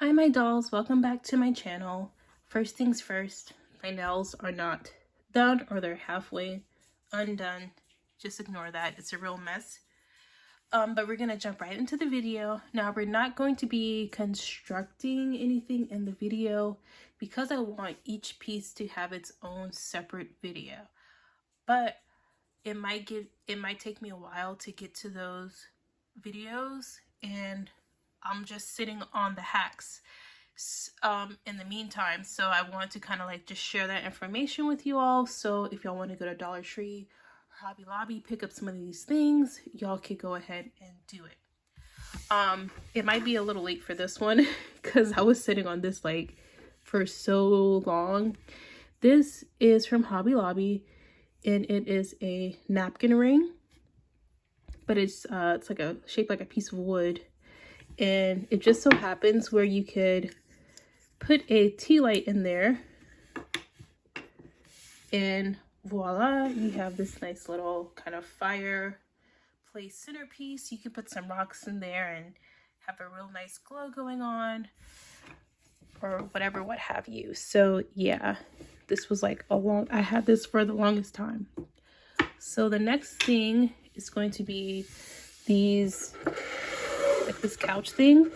Hi my dolls, welcome back to my channel. First things first, my nails are not done or they're halfway undone. Just ignore that, it's a real mess. But we're gonna jump right into the video. Now we're not going to be constructing anything in the video because I want each piece to have its own separate video. But it might take me a while to get to those videos, and I'm just sitting on the hacks in the meantime, so I wanted to kind of like just share that information with you all. So if y'all want to go to Dollar Tree or Hobby Lobby, pick up some of these things, y'all could go ahead and do it. It might be a little late for this one because I was sitting on this like for so long. This is from Hobby Lobby and it is a napkin ring, but it's like a shaped like a piece of wood, and it just so happens where you could put a tea light in there and voila, you have this nice little kind of fireplace centerpiece. You can put some rocks in there and have a real nice glow going on or whatever, what have you. So yeah, this was like I had this for the longest time. So the next thing is going to be these, like this couch thing.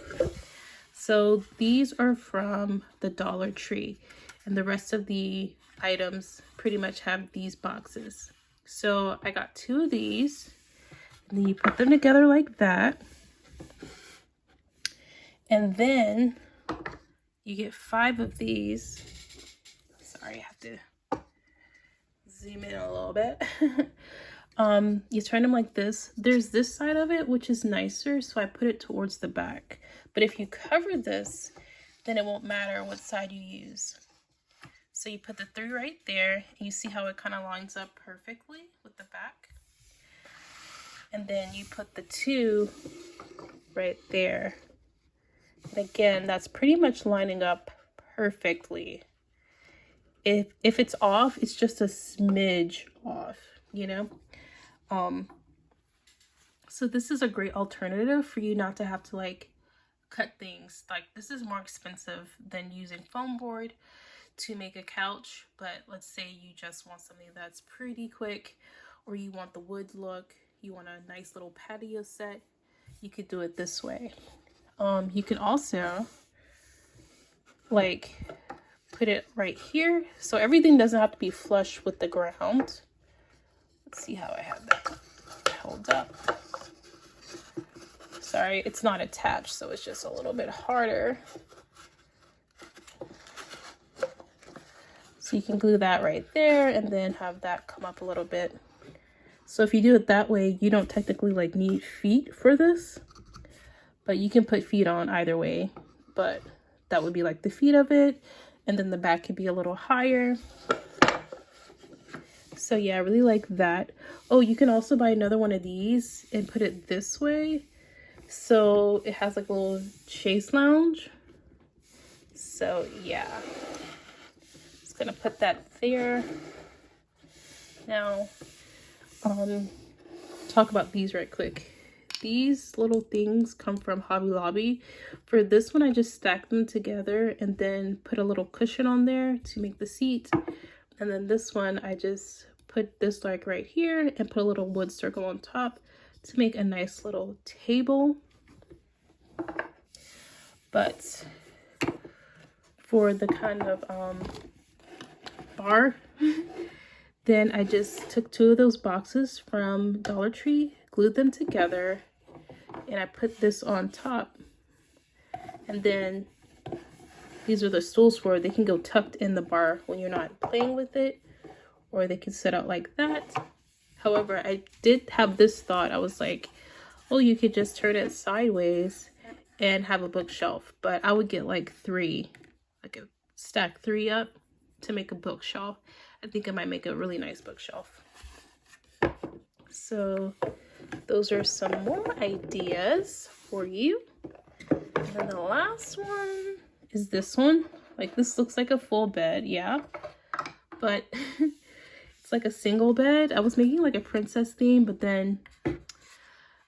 So these are from the Dollar Tree, and the rest of the items pretty much have these boxes. So I got 2 of these, and then you put them together like that. And then you get 5 of these. Sorry, I have to zoom in a little bit. You turn them like this. There's this side of it, which is nicer, so I put it towards the back. But if you cover this, then it won't matter what side you use. So you put the 3 right there, and you see how it kind of lines up perfectly with the back. And then you put the 2 right there. And again, that's pretty much lining up perfectly. If it's off, it's just a smidge off, you know? So this is a great alternative for you not to have to like cut things. Like this is more expensive than using foam board to make a couch, but let's say you just want something that's pretty quick, or you want the wood look, you want a nice little patio set, you could do it this way. You can also like put it right here, so everything doesn't have to be flush with the ground. Let's see how I have that held up. Sorry, it's not attached, so it's just a little bit harder. So you can glue that right there and then have that come up a little bit. So if you do it that way, you don't technically like need feet for this, but you can put feet on either way. But that would be like the feet of it, and then the back could be a little higher. So yeah, I really like that. Oh, you can also buy another one of these and put it this way. So it has like a little chaise lounge. So yeah, just gonna put that there. Now, talk about these right quick. These little things come from Hobby Lobby. For this one, I just stacked them together and then put a little cushion on there to make the seat. And then this one, I just put this like right here and put a little wood circle on top to make a nice little table. But for the kind of bar, then I just took 2 of those boxes from Dollar Tree, glued them together, and I put this on top. And then these are the stools for it. They can go tucked in the bar when you're not playing with it, or they can sit out like that. However, I did have this thought. I was like, oh, you could just turn it sideways and have a bookshelf. But I would get like 3, like a stack 3 up to make a bookshelf. I think I might make a really nice bookshelf. So those are some more ideas for you. And then the last one is this one. Like this looks like a full bed, yeah. But it's like a single bed. I was making like a princess theme, but then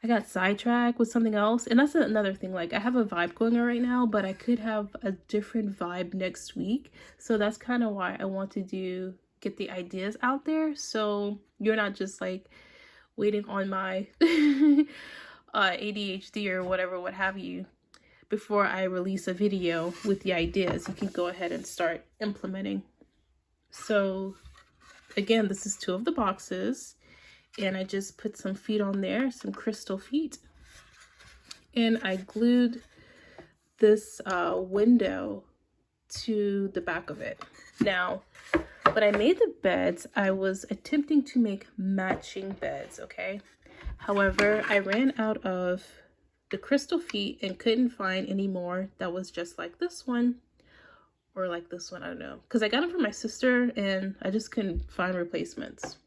I got sidetracked with something else. And that's another thing. Like, I have a vibe going on right now, but I could have a different vibe next week. So that's kind of why I want to get the ideas out there. So you're not just like waiting on my ADHD or whatever, what have you, before I release a video with the ideas. You can go ahead and start implementing. So again, this is 2 of the boxes. And I just put some feet on there, some crystal feet. And I glued this window to the back of it. Now, when I made the beds, I was attempting to make matching beds, okay? However, I ran out of the crystal feet and couldn't find any more that was just like this one or like this one, I don't know. Because I got them from my sister and I just couldn't find replacements.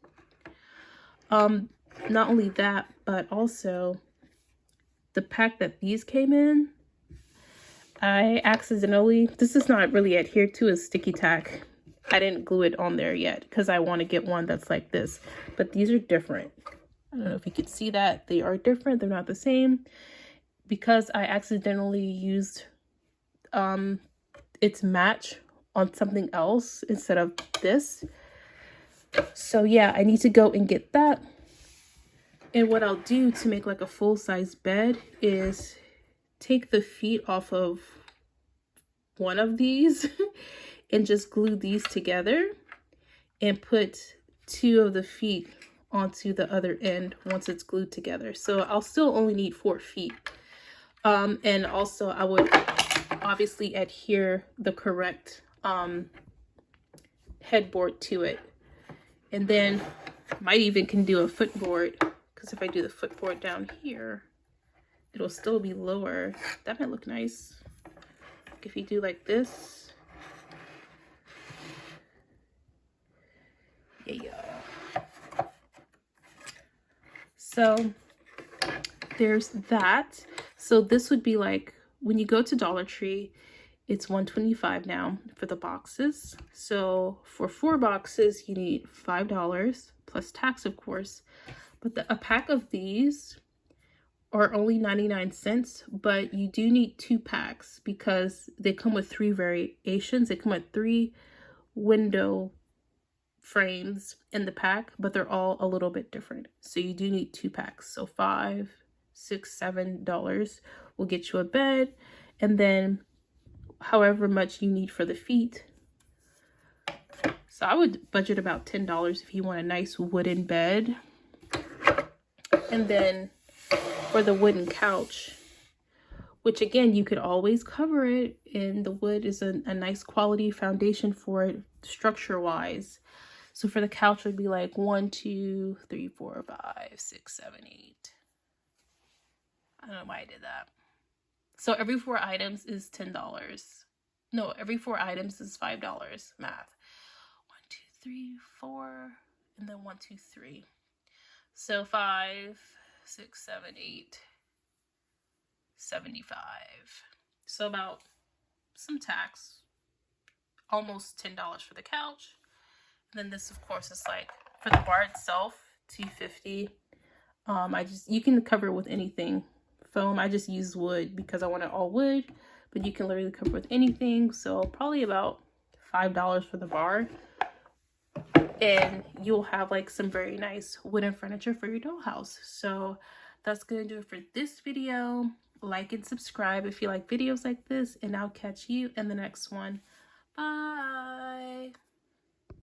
Not only that, but also the pack that these came in, I accidentally, this is not really adhered to, is sticky tack. I didn't glue it on there yet because I want to get one that's like this, but these are different. I don't know if you could see that. They are different. They're not the same because I accidentally used its match on something else instead of this. So yeah, I need to go and get that. And what I'll do to make like a full-size bed is take the feet off of one of these and just glue these together and put 2 of the feet onto the other end once it's glued together. So I'll still only need 4 feet. And also I would obviously adhere the correct headboard to it. And then might even can do a footboard, because if I do the footboard down here, it'll still be lower. That might look nice. Like if you do like this. Yeah. So there's that. So this would be like when you go to Dollar Tree, it's $1.25 now for the boxes. So for 4 boxes, you need $5 plus tax, of course. But a pack of these are only 99 cents, but you do need 2 packs because they come with 3 variations. They come with 3 window frames in the pack, but they're all a little bit different. So you do need 2 packs. So $5, $6, $7 will get you a bed, and then however much you need for the feet. So I would budget about $10 if you want a nice wooden bed. And then for the wooden couch, which again, you could always cover it, and the wood is a nice quality foundation for it structure wise. So for the couch, it would be like 1, 2, 3, 4, 5, 6, 7, 8. I don't know why I did that. So every 4 items is $10. No, every 4 items is $5. Math. 1, 2, 3, 4, and then 1, 2, 3. So 5, 6, 7, 8, 75. So about some tax, almost $10 for the couch. And then this, of course, is like for the bar itself, $2.50. You can cover it with anything. Foam, I just use wood because I want it all wood, but you can literally cover it with anything. So probably about $5 for the bar. And you'll have like some very nice wooden furniture for your dollhouse. So that's gonna do it for this video. Like and subscribe if you like videos like this, and I'll catch you in the next one. Bye.